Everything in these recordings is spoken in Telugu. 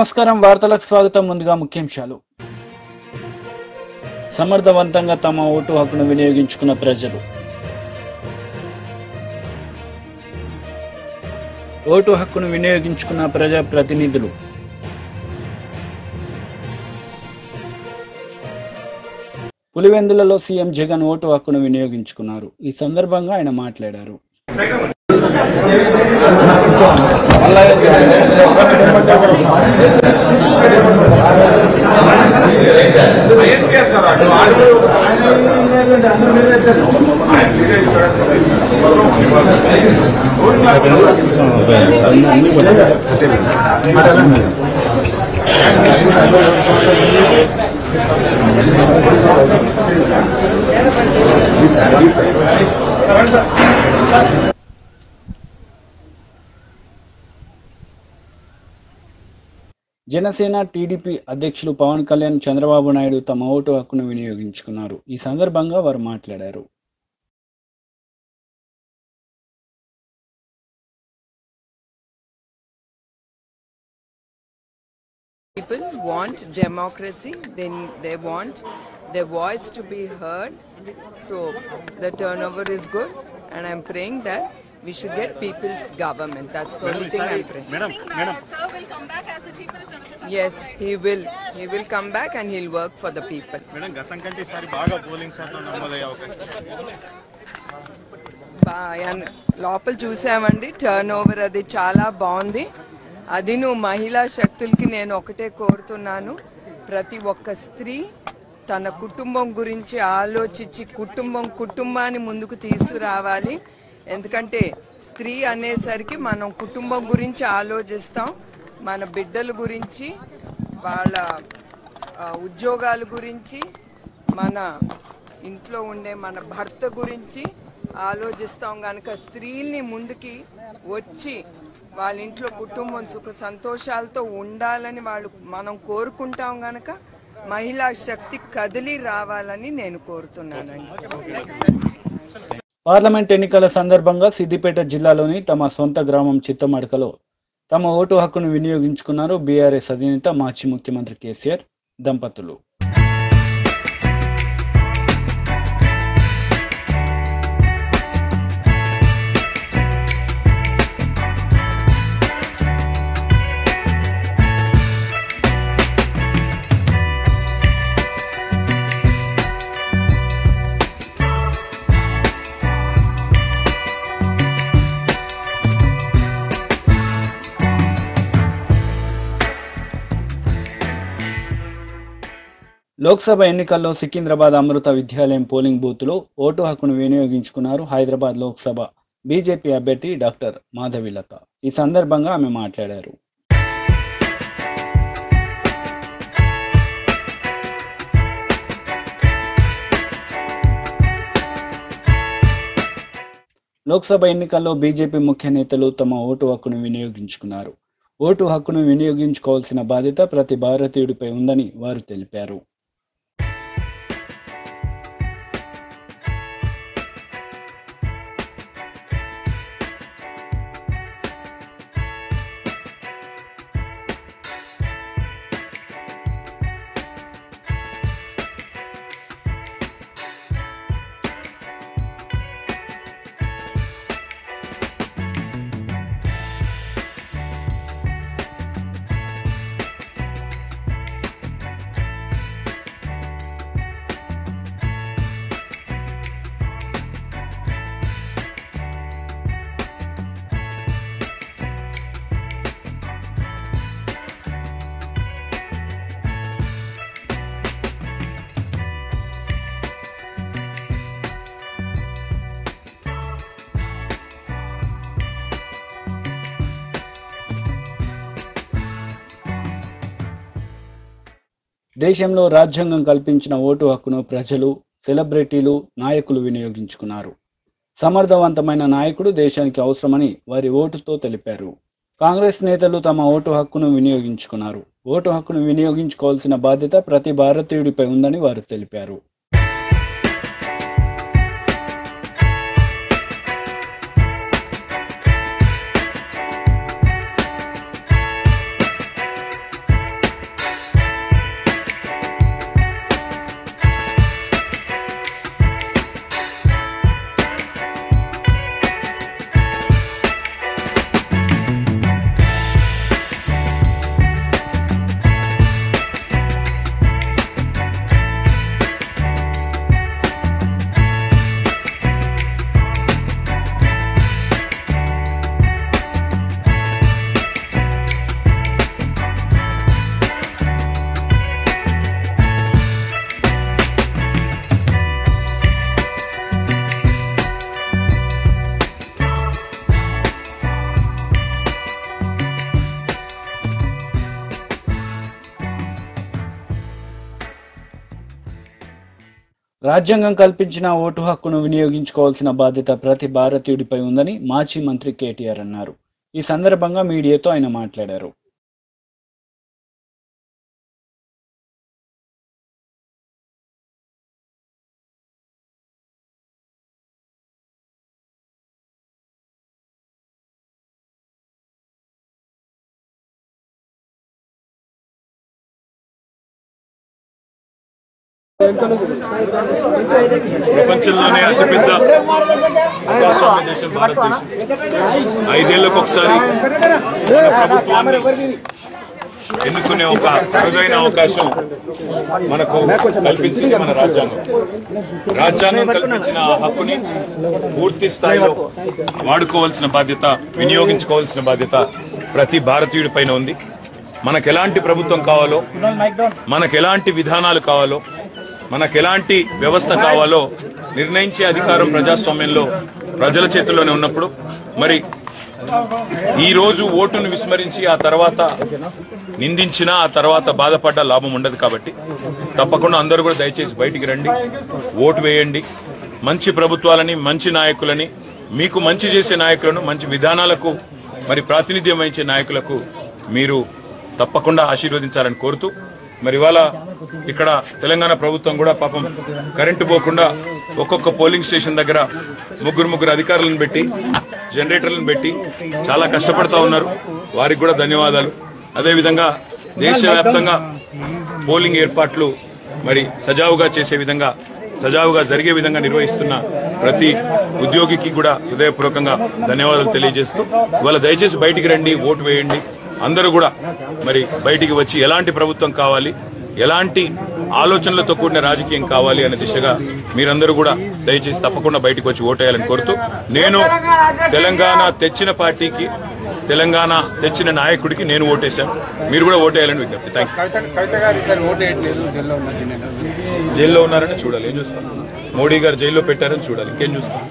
నమస్కారం, వార్తలకు స్వాగతం. ముందుగా ముఖ్యాంశాలు. సమర్థవంతంగా తమ ఓటు హక్కును వినియోగించుకున్న ప్రజలు. ఓటు హక్కును వినియోగించుకున్న ప్రజా ప్రతినిధులు. పులివెందులలో సీఎం జగన్ ఓటు హక్కును వినియోగించుకున్నారు. ఈ సందర్భంగా ఆయన మాట్లాడారు. జనసేన టీడీపీ అధ్యక్షులు పవన్ కళ్యాణ్, చంద్రబాబు నాయుడు తమ ఓటు హక్కును వినియోగించుకున్నారు. ఈ సందర్భంగా వారు మాట్లాడారు. People want democracy, they want their voice to be heard, so the turnover is good, and I'm praying that we should get people's government. That's the only thing I'm praying. Madam, Sir will come back as the Chief Minister. Yes, he will come back and he'll work for the people. Madam, గతం కంటే ఈసారి బాగా పోలింగ్ శాతం నమోదయ్యే అవకాశం. లోపల చూసామండి, టర్న్ ఓవర్ అది చాలా బాగుంది. అది నువ్వు మహిళా శక్తులకి నేను ఒకటే కోరుతున్నాను, ప్రతి ఒక్క స్త్రీ తన కుటుంబం గురించి ఆలోచించి కుటుంబాన్ని ముందుకు తీసుకురావాలి. ఎందుకంటే స్త్రీ అనేసరికి మనం కుటుంబం గురించి ఆలోచిస్తాం, మన బిడ్డల గురించి, వాళ్ళ ఉద్యోగాల గురించి, మన ఇంట్లో ఉండే మన భర్త గురించి ఆలోచిస్తాం. కనుక స్త్రీల్ని ముందుకి వచ్చి వాళ్ళ ఇంట్లో కుటుంబం సుఖ సంతోషాలతో ఉండాలని మనం కోరుకుంటాం. గనక మహిళా శక్తి కదిలి రావాలని నేను కోరుతున్నానండి. పార్లమెంట్ ఎన్నికల సందర్భంగా సిద్దిపేట జిల్లాలోని తమ సొంత గ్రామం చిత్తమడకలో తమ ఓటు హక్కును వినియోగించుకున్నారు బీఆర్ఎస్ అధినేత మాజీ ముఖ్యమంత్రి కేసీఆర్ దంపతులు. లోక్సభ ఎన్నికల్లో సికింద్రాబాద్ అమృత విద్యాలయం పోలింగ్ బూత్లో ఓటు హక్కును వినియోగించుకున్నారు హైదరాబాద్ లోక్సభ బీజేపీ అభ్యర్థి డాక్టర్ మాధవిలత. ఈ సందర్భంగా ఆమె మాట్లాడారు. లోక్సభ ఎన్నికల్లో బీజేపీ ముఖ్య నేతలు తమ ఓటు హక్కును వినియోగించుకున్నారు. ఓటు హక్కును వినియోగించుకోవాల్సిన బాధ్యత ప్రతి భారతీయుడిపై ఉందని వారు తెలిపారు. దేశంలో రాజ్యాంగం కల్పించిన ఓటు హక్కును ప్రజలు, సెలబ్రిటీలు, నాయకులు వినియోగించుకున్నారు. సమర్థవంతమైన నాయకుడు దేశానికి అవసరమని వారి ఓటుతో తెలిపారు. కాంగ్రెస్ నేతలు తమ ఓటు హక్కును వినియోగించుకున్నారు. ఓటు హక్కును వినియోగించుకోవాల్సిన బాధ్యత ప్రతి భారతీయుడిపై ఉందని వారు తెలిపారు. రాజ్యాంగం కల్పించిన ఓటు హక్కును వినియోగించుకోవాల్సిన బాధ్యత ప్రతి భారతీయుడిపై ఉందని మాజీ మంత్రి కేటీఆర్ అన్నారు. ఈ సందర్భంగా మీడియాతో ఆయన మాట్లాడారు. ప్రపంచంలోనే అతిపెద్ద ప్రజాస్వామ్య దేశం భారతదేశం. 5 ఏళ్లకు ఒకసారి మన ప్రభుత్వాన్ని ఎన్నుకునే ఒక అరుదైన అవకాశం మనకు కల్పించింది మన రాజ్యాంగం. రాజ్యాంగం కల్పించిన ఆ హక్కుని పూర్తి స్థాయిలో వాడుకోవాల్సిన బాధ్యత, వినియోగించుకోవాల్సిన బాధ్యత ప్రతి భారతీయుడి పైన ఉంది. మనకు ఎలాంటి ప్రభుత్వం కావాలో, మనకు ఎలాంటి విధానాలు కావాలో, మనకు ఎలాంటి వ్యవస్థ కావాలో నిర్ణయించే అధికారం ప్రజాస్వామ్యంలో ప్రజల చేతుల్లోనే ఉన్నప్పుడు మరి ఈ రోజు ఓటును విస్మరించి ఆ తర్వాత నిందించినా ఆ తర్వాత బాధపడ్డ లాభం ఉండదు. కాబట్టి తప్పకుండా అందరూ కూడా దయచేసి బయటికి రండి, ఓటు వేయండి. మంచి ప్రభుత్వాలని, మంచి నాయకులని, మీకు మంచి చేసే నాయకులను, మంచి విధానాలకు మరి ప్రాతినిధ్యం వహించే నాయకులకు మీరు తప్పకుండా ఆశీర్వదించాలని కోరుతూ మరి ఇవాళ ఇక్కడ తెలంగాణ ప్రభుత్వం కూడా పాపం కరెంటు పోకుండా ఒక్కొక్క పోలింగ్ స్టేషన్ దగ్గర ముగ్గురు అధికారులను పెట్టి, జనరేటర్లను పెట్టి చాలా కష్టపడతా ఉన్నారు. వారికి కూడా ధన్యవాదాలు. అదేవిధంగా దేశవ్యాప్తంగా పోలింగ్ ఏర్పాట్లు మరి సజావుగా జరిగే విధంగా నిర్వహిస్తున్న ప్రతి ఉద్యోగికి కూడా హృదయపూర్వకంగా ధన్యవాదాలు తెలియజేస్తూ ఇవాళ దయచేసి బయటికి రండి, ఓటు వేయండి. అందరూ కూడా మరి బయటికి వచ్చి ఎలాంటి ప్రభుత్వం కావాలి, ఎలాంటి ఆలోచనలతో కూడిన రాజకీయం కావాలి అనే దిశగా మీరందరూ కూడా దయచేసి తప్పకుండా బయటకు వచ్చి ఓటేయాలని కోరుతూ నేను తెలంగాణ తెచ్చిన పార్టీకి, తెలంగాణ తెచ్చిన నాయకుడికి నేను ఓటేశాను. మీరు కూడా ఓటేయాలని విజ్ఞప్తి. Thank you. జైల్లో ఉన్నారని చూడాలి, ఏం చూస్తాం. మోడీ గారు జైల్లో పెట్టారని చూడాలి, ఇంకేం చూస్తాం.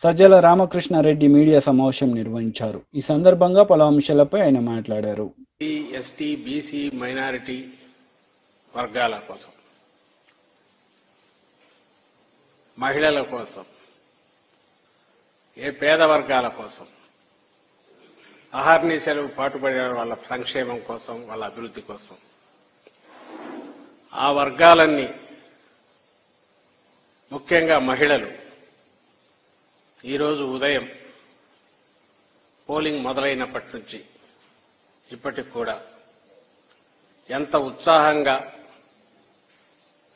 సజ్జల రామకృష్ణారెడ్డి మీడియా సమావేశం నిర్వహించారు. ఈ సందర్భంగా పలు అంశాలపై ఆయన మాట్లాడారు. ఎస్టీ, బీసీ, మైనారిటీ వర్గాల కోసం, మహిళల కోసం, పేద వర్గాల కోసం అహర్నిశలు పాటుపడే వాళ్ళ సంక్షేమం కోసం, వాళ్ళ అభివృద్ధి కోసం ఆ వర్గాలన్నీ, ముఖ్యంగా మహిళలు ఈరోజు ఉదయం పోలింగ్ మొదలైనప్పటి నుంచి ఇప్పటికి కూడా ఎంత ఉత్సాహంగా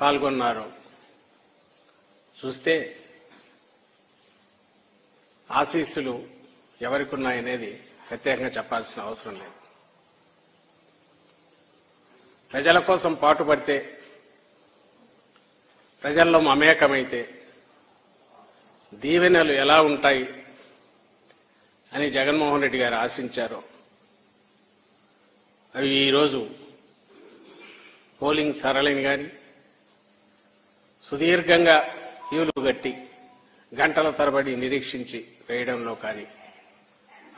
పాల్గొన్నారో చూస్తే ఆశీస్సులు ఎవరికున్నాయనేది ప్రత్యేకంగా చెప్పాల్సిన అవసరం లేదు. ప్రజల కోసం పాటుపడితే, ప్రజల్లో మమేకమైతే దీవెనలు ఎలా ఉంటాయి అని జగన్మోహన్ రెడ్డి గారు ఆశించారో అవి ఈరోజు పోలింగ్ సరళిని కానీ, సుదీర్ఘంగా క్యూలు గట్టి గంటల తరబడి నిరీక్షించి వేయడంలో కానీ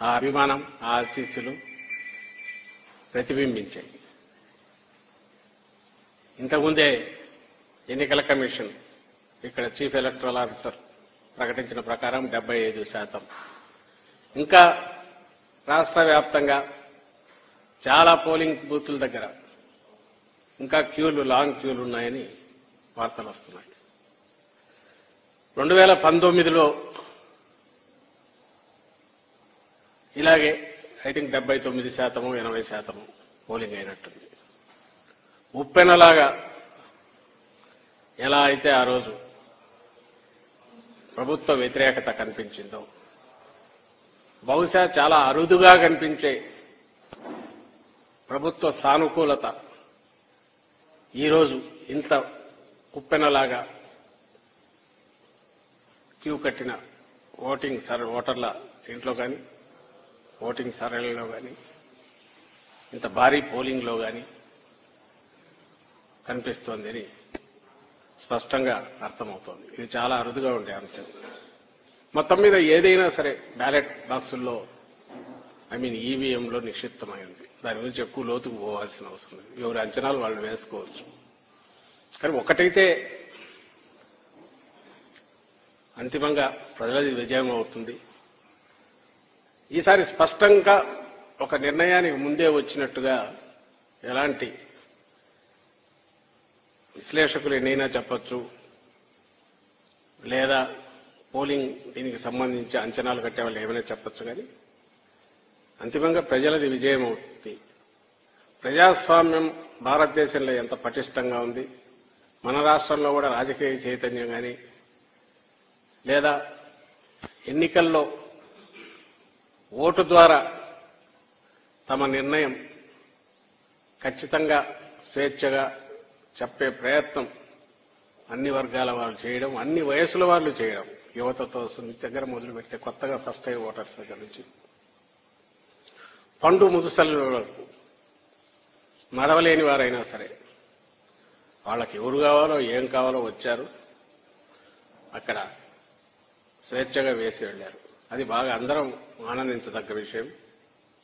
ఆ అభిమానం, ఆ ఆశీస్సులు ప్రతిబింబించాయి. ఇంతకుముందే ఎన్నికల కమిషన్ ఇక్కడ చీఫ్ ఎలక్టరల్ ఆఫీసర్ ప్రకటించిన ప్రకారం 75%. ఇంకా రాష్ట్ర వ్యాప్తంగా చాలా పోలింగ్ బూతుల దగ్గర ఇంకా లాంగ్ క్యూలు ఉన్నాయని వార్తలు వస్తున్నాయి. 2019లో ఇలాగే ఐ థింక్ 79%, 80% పోలింగ్ అయినట్టుంది. ఉప్పెనలాగా ఎలా అయితే ఆ రోజు ప్రభుత్వ వ్యతిరేకత కనిపించిందో, బహుశా చాలా అరుదుగా కనిపించే ప్రభుత్వ సానుకూలత ఈరోజు ఇంత ఉప్పెనలాగా క్యూ కట్టిన ఓటర్ల దీంట్లో కానీ, ఓటింగ్ సరళిలో కానీ, ఇంత భారీ పోలింగ్లో కానీ కనిపిస్తోందని స్పష్టంగా అర్థమవుతోంది. ఇది చాలా అరుదుగా ఉండే అంశం. మొత్తం మీద ఏదైనా సరే బ్యాలెట్ బాక్సుల్లో ఈవీఎంలో నిక్షిప్తమైంది. దాని గురించి ఎక్కువ లోతుకు పోవాల్సిన అవసరం లేదు. ఎవరి అంచనాలు వాళ్ళు వేసుకోవచ్చు. కానీ ఒకటైతే అంతిమంగా ప్రజలది విజయం అవుతుంది. ఈసారి స్పష్టంగా ఒక నిర్ణయానికి ముందే వచ్చినట్టుగా ఎలాంటి విశ్లేషకులు ఎన్నైనా చెప్పచ్చు, లేదా పోలింగ్ దీనికి సంబంధించి అంచనాలు కట్టే వాళ్ళు ఏమైనా చెప్పచ్చు, కానీ అంతిమంగా ప్రజలది విజయం అవుతుంది. ప్రజాస్వామ్యం భారతదేశంలో ఎంత పటిష్టంగా ఉంది, మన రాష్ట్రంలో కూడా రాజకీయ చైతన్యం కానీ లేదా ఎన్నికల్లో ఓటు ద్వారా తమ నిర్ణయం ఖచ్చితంగా స్వేచ్ఛగా చెప్పే ప్రయత్నం అన్ని వర్గాల వాళ్ళు చేయడం, అన్ని వయసుల వాళ్ళు చేయడం, యువతతో దగ్గర మొదలు పెడితే కొత్తగా ఫస్ట్ టైం ఓటర్స్ దగ్గర నుంచి పండు ముదుసల వరకు నడవలేని వారైనా సరే వాళ్ళకి ఎవరు కావాలో ఏం కావాలో వచ్చారు, అక్కడ స్వేచ్ఛగా వేసి వెళ్ళారు. అది బాగా అందరం ఆనందించదగ్గ విషయం,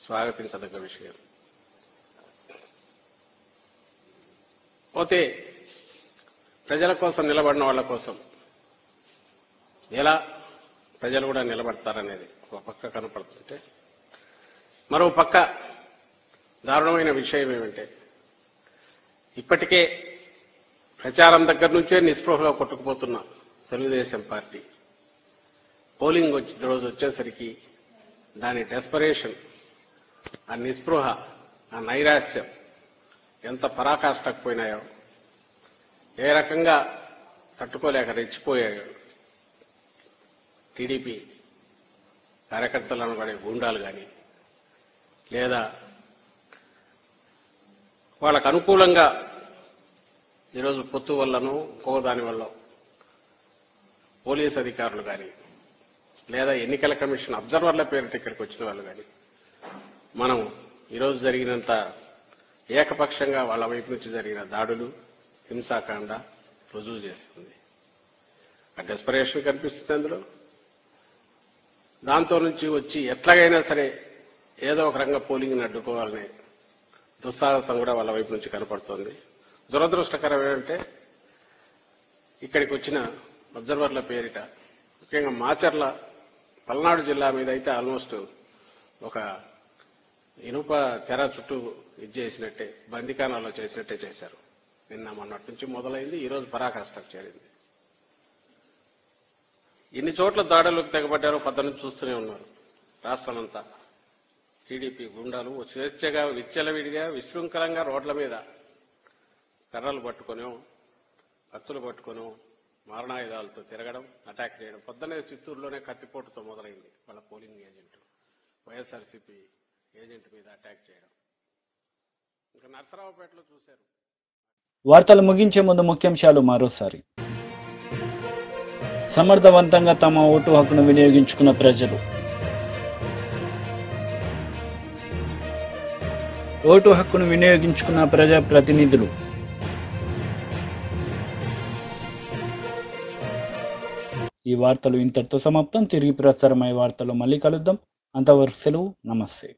స్వాగతించదగ్గ విషయం. పోతే ప్రజల కోసం నిలబడిన వాళ్ళ కోసం ఎలా ప్రజలు కూడా నిలబడతారనేది ఒక పక్క కనపడుతుంటే, మరో పక్క దారుణమైన విషయం ఏమంటే ఇప్పటికే ప్రచారం దగ్గర నుంచే నిస్పృహగా కొట్టుకుపోతున్న తెలుగుదేశం పార్టీ పోలింగ్ రోజు వచ్చేసరికి దాని డెస్పరేషన్, ఆ నిస్పృహ, ఆ నైరాశ్యం ఎంత పరాకాష్ఠకు పోయినాయో, ఏ రకంగా తట్టుకోలేక రెచ్చిపోయాయో టీడీపీ కార్యకర్తలను పడే గూండాలు కానీ లేదా వాళ్ళకు అనుకూలంగా ఈరోజు పొత్తు వల్లనో ఇంకో దాని వల్ల పోలీస్ అధికారులు కానీ లేదా ఎన్నికల కమిషన్ అబ్జర్వర్ల పేరుతో ఇక్కడికి వచ్చిన వాళ్ళు కానీ మనం ఈరోజు జరిగినంత ఏకపక్షంగా వాళ్ళ వైపు నుంచి జరిగిన దాడులు, హింసాకాండ రుజువు చేస్తుంది. ఆ డెస్పరేషన్ కనిపిస్తుంది అందులో. దాంతో నుంచి వచ్చి ఎట్లాగైనా సరే ఏదో ఒక రకంగా పోలింగ్ని అడ్డుకోవాలనే దుస్సాహసం కూడా వాళ్ళ వైపు నుంచి కనపడుతోంది. దురదృష్టకరం ఏంటంటే ఇక్కడికి వచ్చిన అబ్జర్వర్ల పేరిట ముఖ్యంగా మాచర్ల పల్నాడు జిల్లా మీద అయితే ఆల్మోస్ట్ ఒక ఇనుప తెర చుట్టూ ఇది చేసినట్టే, బందికానాల్లో చేసినట్టే చేశారు. నిన్న మొన్నటి నుంచి మొదలైంది, ఈరోజు పరాకాష్ఠకు చేరింది. ఎన్ని చోట్ల దాడులకు తెగబడ్డారో పద్దెనిమిది చూస్తూనే ఉన్నారు. రాష్ట్రమంతా టీడీపీ గుండాలు స్వేచ్ఛగా విచ్చలవిడిగా విశృంఖలంగా రోడ్ల మీద కర్రలు పట్టుకొనో కత్తులు పట్టుకొనో మారణాయుధాలతో తిరగడం, అటాక్ చేయడం. పొద్దునే చిత్తూరులోనే కత్తిపోటుతో మొదలైంది వాళ్ళ పోలింగ్ ఏజెంట్, వైఎస్ఆర్సీపీ ఏజెంట్ మీద అటాక్ చేయడం. ఇంకా నర్సరావుపేటలో చూశారు. వార్తలు ముగించే ముందు ముఖ్యాంశాలు మరోసారి. సమర్థవంతంగా తమ ఓటు హక్కును వినియోగించుకున్న ప్రజలు. ఓటు హక్కును వినియోగించుకున్న ప్రజాప్రతినిధులు. ఈ వార్తలు ఇంతటితో సమాప్తం. తిరిగి ప్రసారమయ్యే వార్తలు మళ్ళీ కలుద్దాం. అంతవరకు సెలవు. నమస్తే.